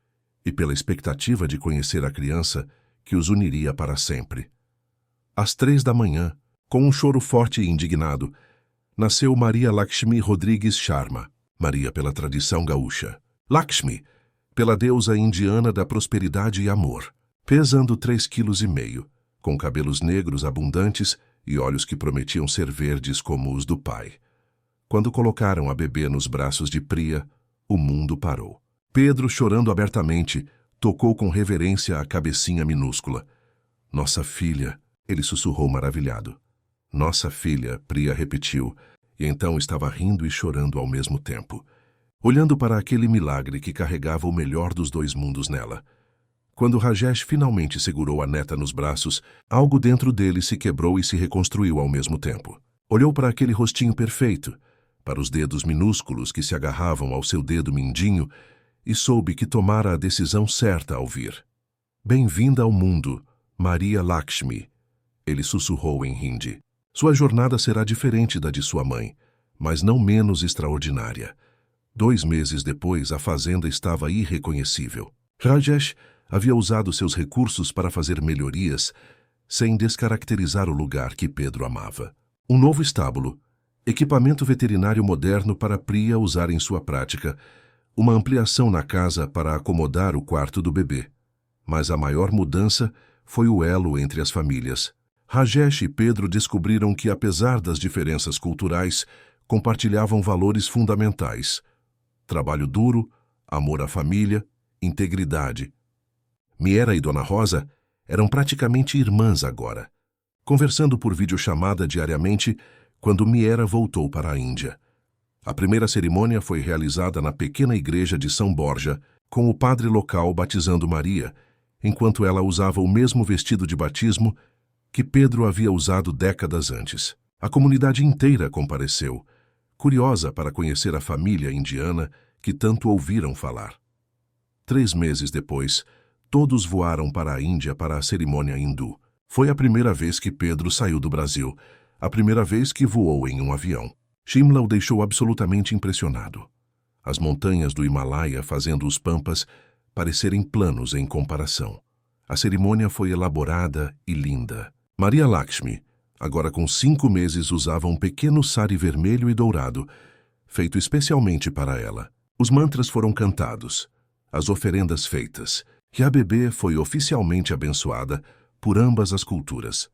e pela expectativa de conhecer a criança que os uniria para sempre. Às 3 da manhã, com um choro forte e indignado, nasceu Maria Lakshmi Rodrigues Sharma, Maria pela tradição gaúcha, Lakshmi, pela deusa indiana da prosperidade e amor, pesando 3,5 kg, com cabelos negros abundantes e olhos que prometiam ser verdes como os do pai. Quando colocaram a bebê nos braços de Priya, o mundo parou. Pedro, chorando abertamente, tocou com reverência a cabecinha minúscula. Nossa filha, ele sussurrou maravilhado. Nossa filha, Priya repetiu, e então estava rindo e chorando ao mesmo tempo, olhando para aquele milagre que carregava o melhor dos 2 mundos nela. Quando Rajesh finalmente segurou a neta nos braços, algo dentro dele se quebrou e se reconstruiu ao mesmo tempo. Olhou para aquele rostinho perfeito, para os dedos minúsculos que se agarravam ao seu dedo mindinho, e soube que tomara a decisão certa ao vir. Bem-vinda ao mundo, Maria Lakshmi, ele sussurrou em hindi. Sua jornada será diferente da de sua mãe, mas não menos extraordinária. 2 meses depois, a fazenda estava irreconhecível. Rajesh havia usado seus recursos para fazer melhorias, sem descaracterizar o lugar que Pedro amava. Um novo estábulo, equipamento veterinário moderno para Priya usar em sua prática, uma ampliação na casa para acomodar o quarto do bebê. Mas a maior mudança foi o elo entre as famílias. Rajesh e Pedro descobriram que, apesar das diferenças culturais, compartilhavam valores fundamentais: trabalho duro, amor à família, integridade. Meera e Dona Rosa eram praticamente irmãs agora, conversando por videochamada diariamente quando Meera voltou para a Índia. A primeira cerimônia foi realizada na pequena igreja de São Borja, com o padre local batizando Maria, enquanto ela usava o mesmo vestido de batismo que Pedro havia usado décadas antes. A comunidade inteira compareceu, curiosa para conhecer a família indiana que tanto ouviram falar. 3 meses depois, todos voaram para a Índia para a cerimônia hindu. Foi a primeira vez que Pedro saiu do Brasil, a primeira vez que voou em um avião. Shimla o deixou absolutamente impressionado. As montanhas do Himalaia fazendo os pampas parecerem planos em comparação. A cerimônia foi elaborada e linda. Maria Lakshmi, agora com 5 meses, usava um pequeno sari vermelho e dourado, feito especialmente para ela. Os mantras foram cantados, as oferendas feitas, e a bebê foi oficialmente abençoada por ambas as culturas.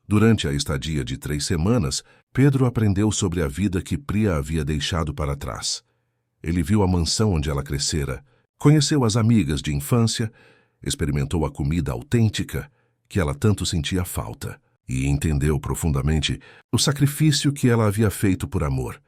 Durante a estadia de 3 semanas, Pedro aprendeu sobre a vida que Priya havia deixado para trás. Ele viu a mansão onde ela crescera, conheceu as amigas de infância, experimentou a comida autêntica que ela tanto sentia falta e entendeu profundamente o sacrifício que ela havia feito por amor.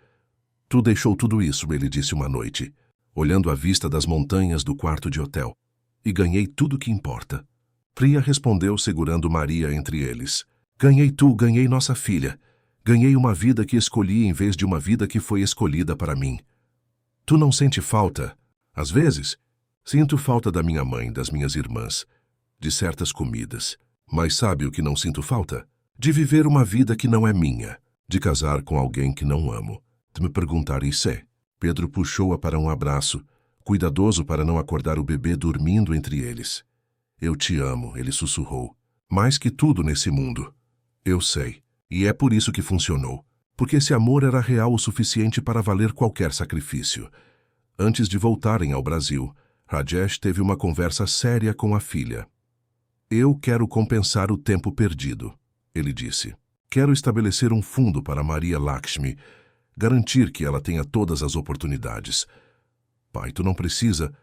Tu deixou tudo isso, ele disse uma noite, olhando a vista das montanhas do quarto de hotel. E ganhei tudo que importa. Priya respondeu segurando Maria entre eles. Ganhei tu, ganhei nossa filha. Ganhei uma vida que escolhi em vez de uma vida que foi escolhida para mim. Tu não sente falta? Às vezes, sinto falta da minha mãe, das minhas irmãs, de certas comidas. Mas sabe o que não sinto falta? De viver uma vida que não é minha, de casar com alguém que não amo, de me perguntar isso é. Pedro puxou-a para um abraço, cuidadoso para não acordar o bebê dormindo entre eles. Eu te amo, ele sussurrou. Mais que tudo nesse mundo. Eu sei. E é por isso que funcionou. Porque esse amor era real o suficiente para valer qualquer sacrifício. Antes de voltarem ao Brasil, Rajesh teve uma conversa séria com a filha. Eu quero compensar o tempo perdido, ele disse. Quero estabelecer um fundo para Maria Lakshmi, garantir que ela tenha todas as oportunidades. Pai, tu não precisa.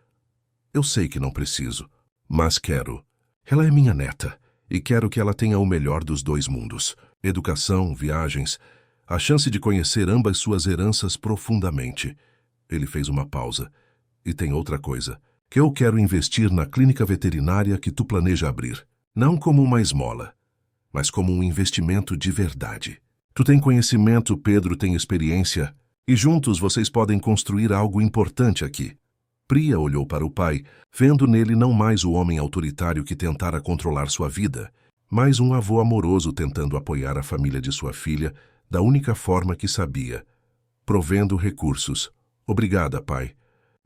Eu sei que não preciso, mas quero. Ela é minha neta, e quero que ela tenha o melhor dos dois mundos. Educação, viagens, a chance de conhecer ambas suas heranças profundamente. Ele fez uma pausa. E tem outra coisa, que eu quero investir na clínica veterinária que tu planeja abrir. Não como uma esmola, mas como um investimento de verdade. Tu tem conhecimento, Pedro tem experiência, e juntos vocês podem construir algo importante aqui. Priya olhou para o pai, vendo nele não mais o homem autoritário que tentara controlar sua vida, mas um avô amoroso tentando apoiar a família de sua filha da única forma que sabia, provendo recursos. Obrigada, pai,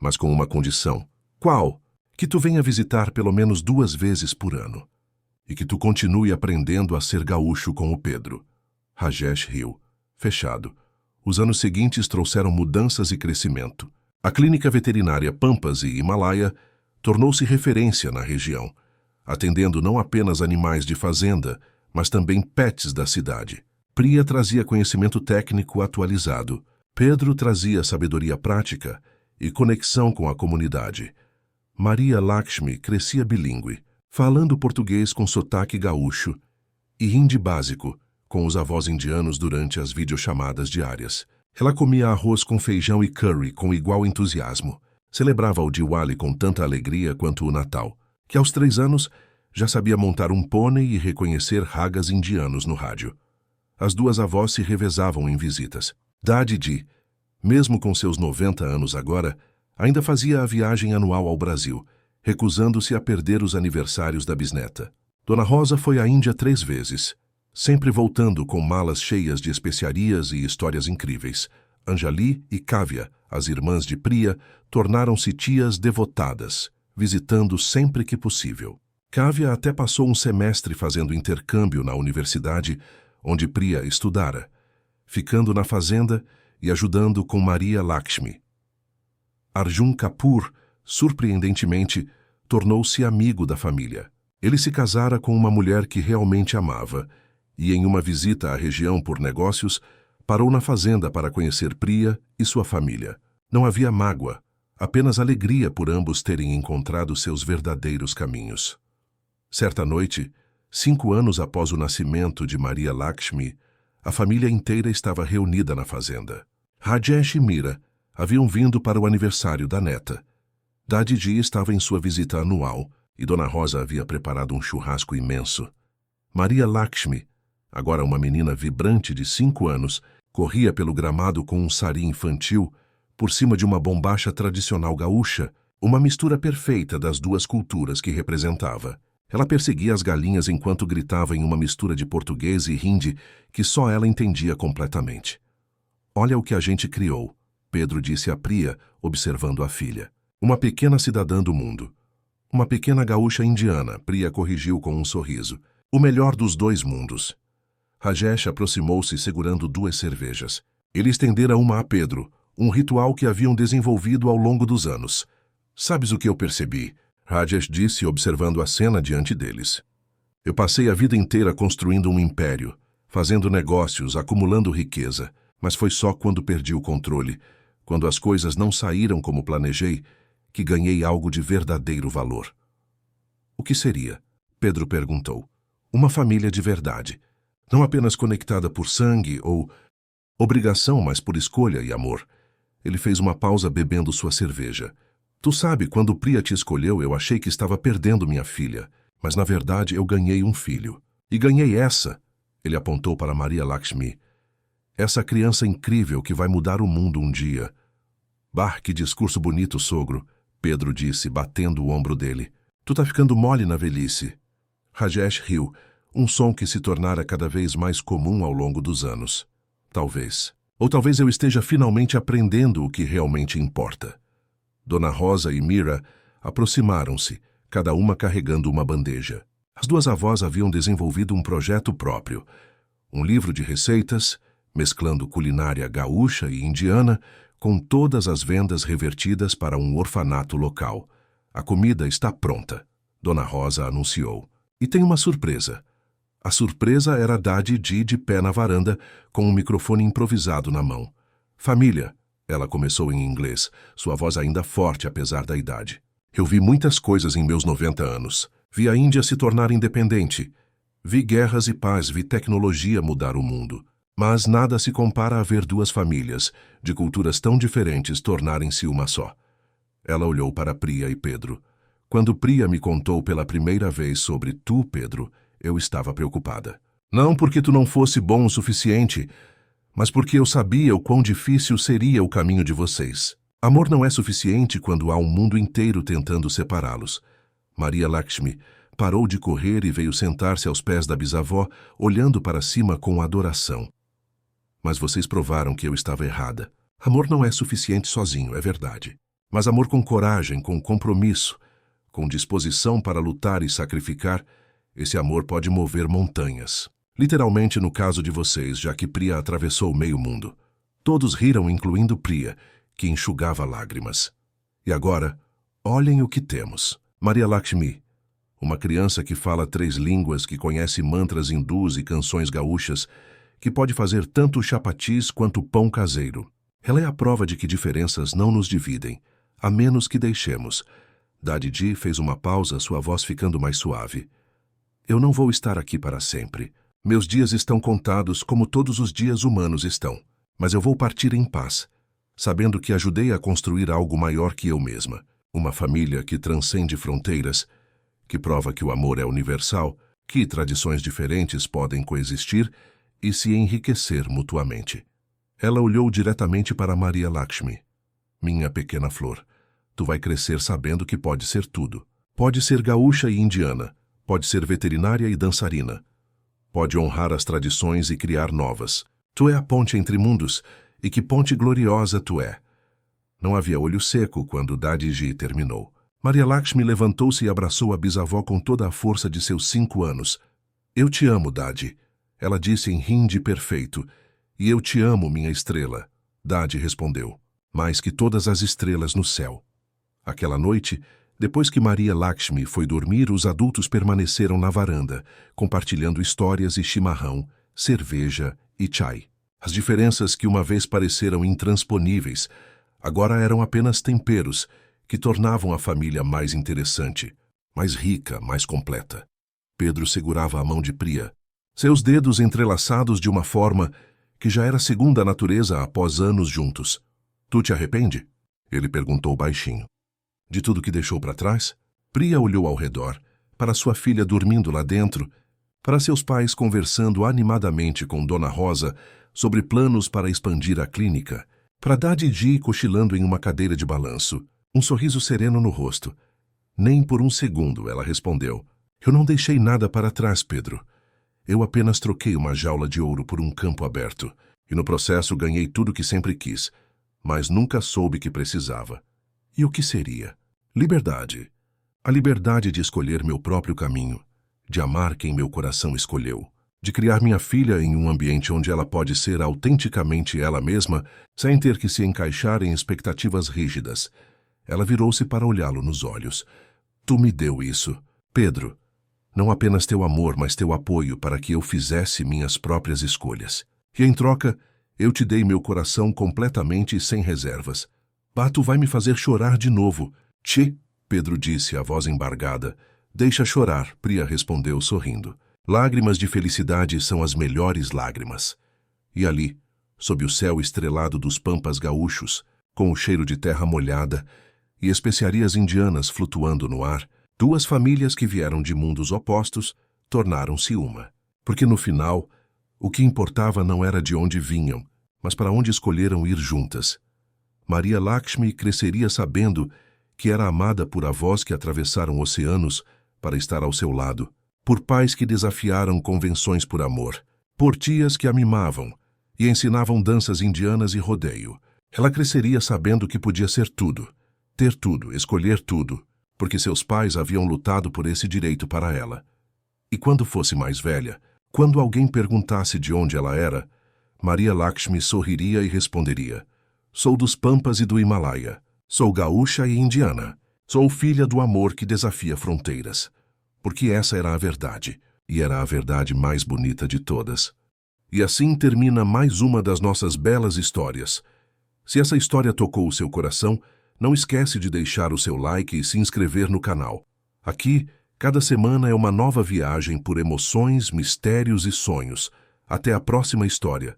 mas com uma condição. Qual? Que tu venha visitar pelo menos 2 vezes por ano. E que tu continue aprendendo a ser gaúcho com o Pedro. Rajesh riu. Fechado. Os anos seguintes trouxeram mudanças e crescimento. A clínica veterinária Pampas e Himalaia tornou-se referência na região, atendendo não apenas animais de fazenda, mas também pets da cidade. Priya trazia conhecimento técnico atualizado. Pedro trazia sabedoria prática e conexão com a comunidade. Maria Lakshmi crescia bilíngue, falando português com sotaque gaúcho e hindi básico com os avós indianos durante as videochamadas diárias. Ela comia arroz com feijão e curry com igual entusiasmo. Celebrava o Diwali com tanta alegria quanto o Natal, que aos 3 anos já sabia montar um pônei e reconhecer ragas indianos no rádio. As 2 avós se revezavam em visitas. Dadi, mesmo com seus 90 anos agora, ainda fazia a viagem anual ao Brasil, recusando-se a perder os aniversários da bisneta. Dona Rosa foi à Índia 3 vezes, sempre voltando com malas cheias de especiarias e histórias incríveis. Anjali e Kávia, as irmãs de Priya, tornaram-se tias devotadas, visitando sempre que possível. Kávia até passou um semestre fazendo intercâmbio na universidade onde Priya estudara, ficando na fazenda e ajudando com Maria Lakshmi. Arjun Kapoor, surpreendentemente, tornou-se amigo da família. Ele se casara com uma mulher que realmente amava e, em uma visita à região por negócios, parou na fazenda para conhecer Priya e sua família. Não havia mágoa, apenas alegria por ambos terem encontrado seus verdadeiros caminhos. Certa noite, 5 anos após o nascimento de Maria Lakshmi, a família inteira estava reunida na fazenda. Rajesh e Mira haviam vindo para o aniversário da neta. Dadi estava em sua visita anual e Dona Rosa havia preparado um churrasco imenso. Maria Lakshmi, agora uma menina vibrante de 5 anos, corria pelo gramado com um sari infantil por cima de uma bombacha tradicional gaúcha, uma mistura perfeita das 2 culturas que representava. Ela perseguia as galinhas enquanto gritava em uma mistura de português e hindi que só ela entendia completamente. Olha o que a gente criou, Pedro disse a Priya, observando a filha. Uma pequena cidadã do mundo. Uma pequena gaúcha indiana, Priya corrigiu com um sorriso. O melhor dos 2 mundos. Rajesh aproximou-se segurando 2 cervejas. Ele estendera uma a Pedro, um ritual que haviam desenvolvido ao longo dos anos. Sabes o que eu percebi? Rajesh disse, observando a cena diante deles. Eu passei a vida inteira construindo um império, fazendo negócios, acumulando riqueza, mas foi só quando perdi o controle, quando as coisas não saíram como planejei, que ganhei algo de verdadeiro valor. O que seria? Pedro perguntou. Uma família de verdade, não apenas conectada por sangue ou obrigação, mas por escolha e amor. Ele fez uma pausa bebendo sua cerveja. Tu sabe, quando Priya te escolheu, eu achei que estava perdendo minha filha, mas na verdade eu ganhei um filho. E ganhei essa, ele apontou para Maria Lakshmi. Essa criança incrível que vai mudar o mundo um dia. Bah, que discurso bonito, sogro, Pedro disse, batendo o ombro dele. Tu tá ficando mole na velhice. Rajesh riu, um som que se tornara cada vez mais comum ao longo dos anos. Talvez. Ou talvez eu esteja finalmente aprendendo o que realmente importa. Dona Rosa e Mira aproximaram-se, cada uma carregando uma bandeja. As duas avós haviam desenvolvido um projeto próprio, um livro de receitas, mesclando culinária gaúcha e indiana, com todas as vendas revertidas para um orfanato local. A comida está pronta, Dona Rosa anunciou. E tem uma surpresa. A surpresa era Daddy G de pé na varanda, com um microfone improvisado na mão. Família, ela começou em inglês, sua voz ainda forte apesar da idade. Eu vi muitas coisas em meus 90 anos. Vi a Índia se tornar independente. Vi guerras e paz, vi tecnologia mudar o mundo. Mas nada se compara a ver duas famílias, de culturas tão diferentes, tornarem-se uma só. Ela olhou para Priya e Pedro. Quando Priya me contou pela primeira vez sobre tu, Pedro, eu estava preocupada. Não porque tu não fosse bom o suficiente, mas porque eu sabia o quão difícil seria o caminho de vocês. Amor não é suficiente quando há um mundo inteiro tentando separá-los. Maria Lakshmi parou de correr e veio sentar-se aos pés da bisavó, olhando para cima com adoração. Mas vocês provaram que eu estava errada. Amor não é suficiente sozinho, é verdade. Mas amor com coragem, com compromisso, com disposição para lutar e sacrificar, esse amor pode mover montanhas. Literalmente no caso de vocês, já que Priya atravessou meio mundo. Todos riram, incluindo Priya, que enxugava lágrimas. E agora, olhem o que temos. Maria Lakshmi, uma criança que fala 3 línguas, que conhece mantras hindus e canções gaúchas, que pode fazer tanto chapatis quanto pão caseiro. Ela é a prova de que diferenças não nos dividem, a menos que deixemos. Daddy G fez uma pausa, sua voz ficando mais suave. Eu não vou estar aqui para sempre. Meus dias estão contados como todos os dias humanos estão. Mas eu vou partir em paz, sabendo que ajudei a construir algo maior que eu mesma. Uma família que transcende fronteiras, que prova que o amor é universal, que tradições diferentes podem coexistir e se enriquecer mutuamente. Ela olhou diretamente para Maria Lakshmi. Minha pequena flor, tu vai crescer sabendo que pode ser tudo. Pode ser gaúcha e indiana, pode ser veterinária e dançarina. Pode honrar as tradições e criar novas. Tu é a ponte entre mundos, e que ponte gloriosa tu é. Não havia olho seco quando Daddy G terminou. Maria Lakshmi levantou-se e abraçou a bisavó com toda a força de seus 5 anos. Eu te amo, Daddy. Ela disse em hindi perfeito. E eu te amo, minha estrela. Daddy respondeu. Mais que todas as estrelas no céu. Aquela noite, depois que Maria Lakshmi foi dormir, os adultos permaneceram na varanda, compartilhando histórias e chimarrão, cerveja e chai. As diferenças que uma vez pareceram intransponíveis, agora eram apenas temperos que tornavam a família mais interessante, mais rica, mais completa. Pedro segurava a mão de Priya, seus dedos entrelaçados de uma forma que já era segunda natureza após anos juntos. Tu te arrepende? Ele perguntou baixinho. De tudo que deixou para trás? Priya olhou ao redor, para sua filha dormindo lá dentro, para seus pais conversando animadamente com Dona Rosa sobre planos para expandir a clínica, para Daddy G cochilando em uma cadeira de balanço, um sorriso sereno no rosto. Nem por um segundo, ela respondeu. Eu não deixei nada para trás, Pedro. Eu apenas troquei uma jaula de ouro por um campo aberto, e no processo ganhei tudo que sempre quis, mas nunca soube que precisava. E o que seria? Liberdade. A liberdade de escolher meu próprio caminho, de amar quem meu coração escolheu, de criar minha filha em um ambiente onde ela pode ser autenticamente ela mesma, sem ter que se encaixar em expectativas rígidas. Ela virou-se para olhá-lo nos olhos. Tu me deu isso, Pedro. Não apenas teu amor, mas teu apoio para que eu fizesse minhas próprias escolhas. E em troca, eu te dei meu coração completamente e sem reservas. Tu vai me fazer chorar de novo. Tchê, Pedro disse, a voz embargada. Deixa chorar, Priya respondeu sorrindo. Lágrimas de felicidade são as melhores lágrimas. E ali, sob o céu estrelado dos pampas gaúchos, com o cheiro de terra molhada e especiarias indianas flutuando no ar, 2 famílias que vieram de mundos opostos tornaram-se uma. Porque no final, o que importava não era de onde vinham, mas para onde escolheram ir juntas. Maria Lakshmi cresceria sabendo que era amada por avós que atravessaram oceanos para estar ao seu lado, por pais que desafiaram convenções por amor, por tias que a mimavam e ensinavam danças indianas e rodeio. Ela cresceria sabendo que podia ser tudo, ter tudo, escolher tudo, porque seus pais haviam lutado por esse direito para ela. E quando fosse mais velha, quando alguém perguntasse de onde ela era, Maria Lakshmi sorriria e responderia: sou dos Pampas e do Himalaia. Sou gaúcha e indiana. Sou filha do amor que desafia fronteiras. Porque essa era a verdade, e era a verdade mais bonita de todas. E assim termina mais uma das nossas belas histórias. Se essa história tocou o seu coração, não esquece de deixar o seu like e se inscrever no canal. Aqui, cada semana é uma nova viagem por emoções, mistérios e sonhos. Até a próxima história.